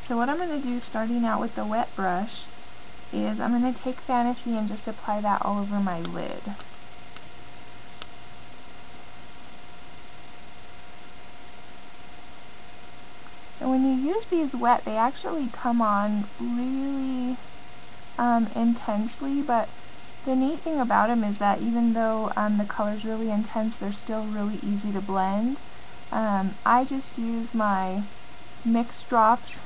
So what I'm going to do starting out with the wet brush is I'm going to take Fantasy and just apply that all over my lid. And when you use these wet, they actually come on really intensely, but the neat thing about them is that even though the color's really intense, they're still really easy to blend. I just use my mix drops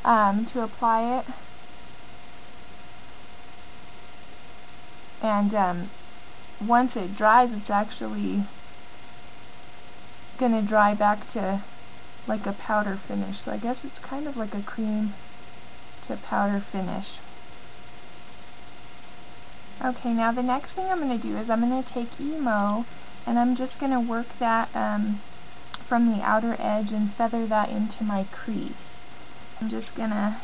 to apply it, and once it dries, it's actually going to dry back to like a powder finish. So I guess it's kind of like a cream to powder finish. Okay, now the next thing I'm going to do is I'm going to take Emo and I'm just going to work that from the outer edge and feather that into my crease. I'm just going to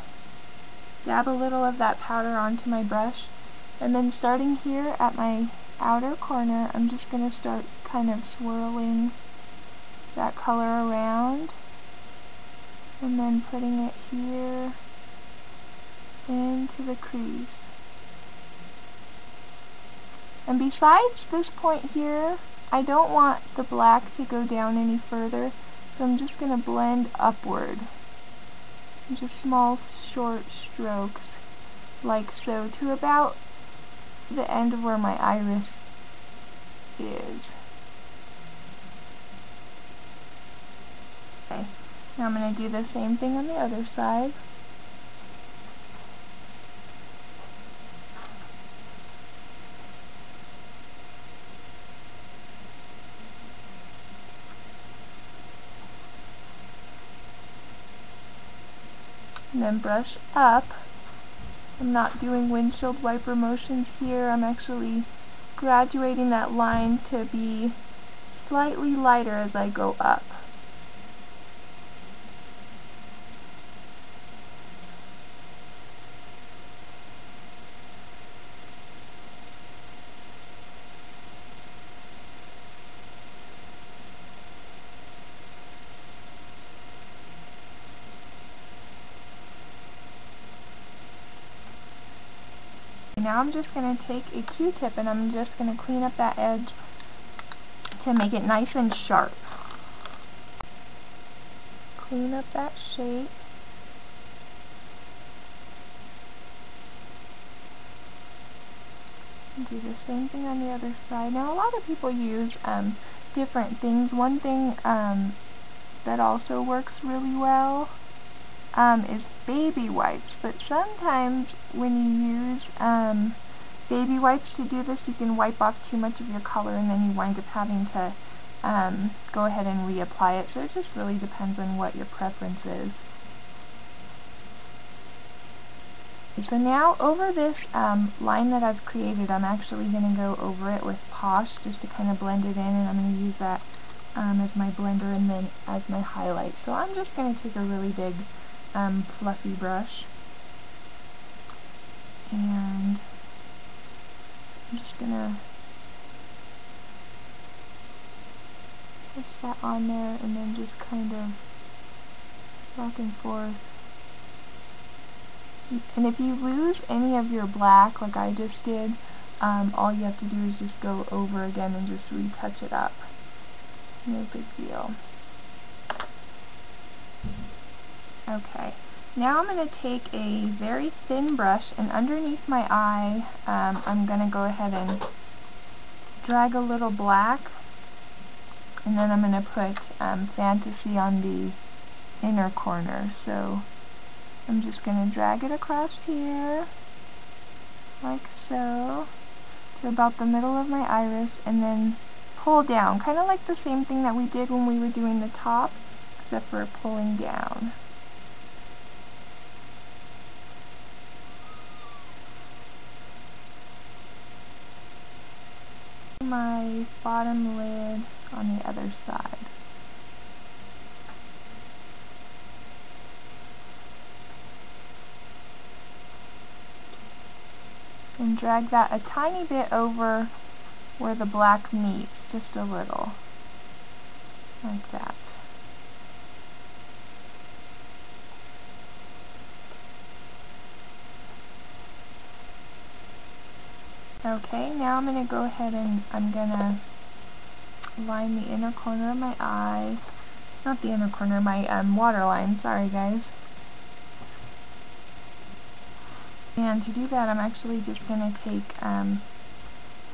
dab a little of that powder onto my brush, and then starting here at my outer corner, I'm just going to start kind of swirling that color around and then putting it here into the crease. And besides this point here, I don't want the black to go down any further, so I'm just going to blend upward. Just small short strokes like so to about the end of where my iris is. Okay, now I'm going to do the same thing on the other side. And then brush up. I'm not doing windshield wiper motions here. I'm actually graduating that line to be slightly lighter as I go up. Now I'm just going to take a Q-tip and I'm just going to clean up that edge to make it nice and sharp. Clean up that shape. And do the same thing on the other side. Now a lot of people use different things. One thing that also works really well is baby wipes, but sometimes when you use baby wipes to do this, you can wipe off too much of your color and then you wind up having to go ahead and reapply it, so it just really depends on what your preference is. So now over this line that I've created, I'm actually going to go over it with Posh just to kind of blend it in, and I'm going to use that as my blender and then as my highlight. So I'm just going to take a really big fluffy brush, and I'm just going to touch that on there and then just kind of back and forth. And if you lose any of your black, like I just did, all you have to do is just go over again and just retouch it up. No big deal. Okay, now I'm going to take a very thin brush, and underneath my eye, I'm going to go ahead and drag a little black, and then I'm going to put Fantasy on the inner corner. So I'm just going to drag it across here, like so, to about the middle of my iris, and then pull down, kind of like the same thing that we did when we were doing the top, except for pulling down. My bottom lid on the other side. And drag that a tiny bit over where the black meets, just a little, like that. Okay, now I'm going to go ahead and I'm going to line the inner corner of my eye. Not the inner corner, my waterline. Sorry, guys. And to do that, I'm actually just going to take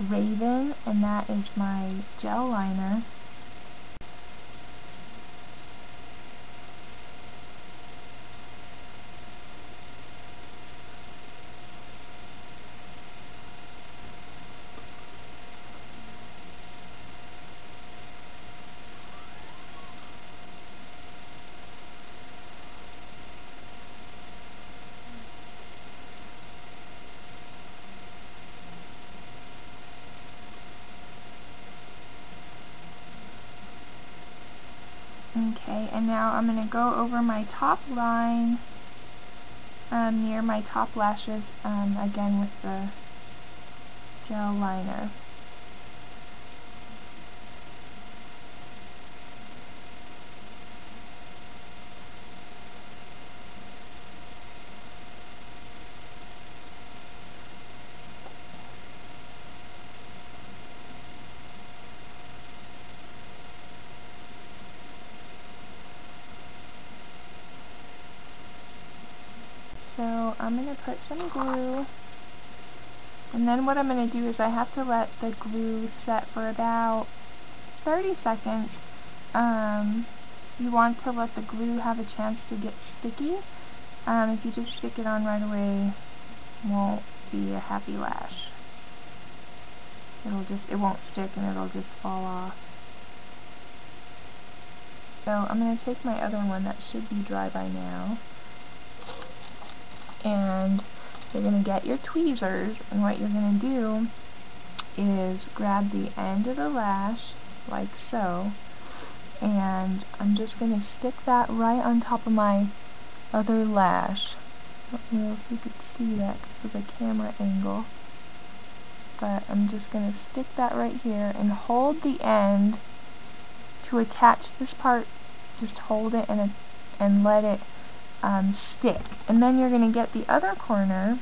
Raven, and that is my gel liner. Okay, and now I'm going to go over my top line near my top lashes again with the gel liner. So I'm going to put some glue, and then what I'm going to do is I have to let the glue set for about 30 seconds. You want to let the glue have a chance to get sticky. If you just stick it on right away, it won't be a happy lash. It won't stick and it'll just fall off. So I'm going to take my other one that should be dry by now, and you're going to get your tweezers, and what you're going to do is grab the end of the lash like so, and I'm just going to stick that right on top of my other lash. I don't know if you could see that because of the camera angle, but I'm just going to stick that right here and hold the end to attach this part. Just hold it and let it stick, and then you're going to get the other corner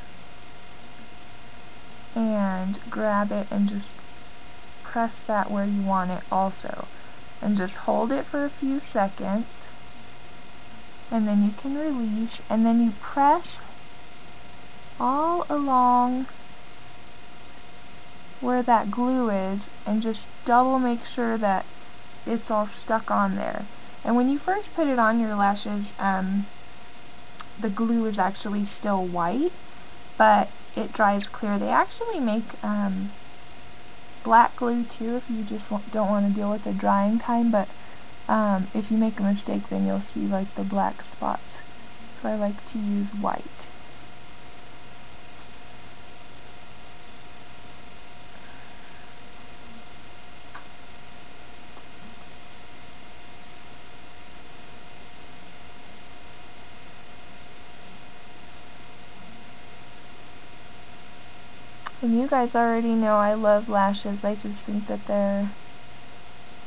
and grab it and just press that where you want it also, and just hold it for a few seconds, and then you can release, and then you press all along where that glue is and just double make sure that it's all stuck on there. And when you first put it on your lashes, the glue is actually still white, but it dries clear. They actually make black glue too if you just don't want to deal with the drying time, but if you make a mistake, then you'll see like the black spots. So I like to use white. And you guys already know I love lashes. I just think that they're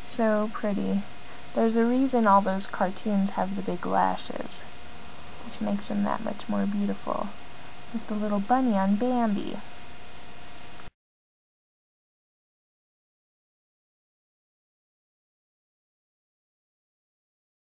so pretty. There's a reason all those cartoons have the big lashes. Just makes them that much more beautiful. Like the little bunny on Bambi.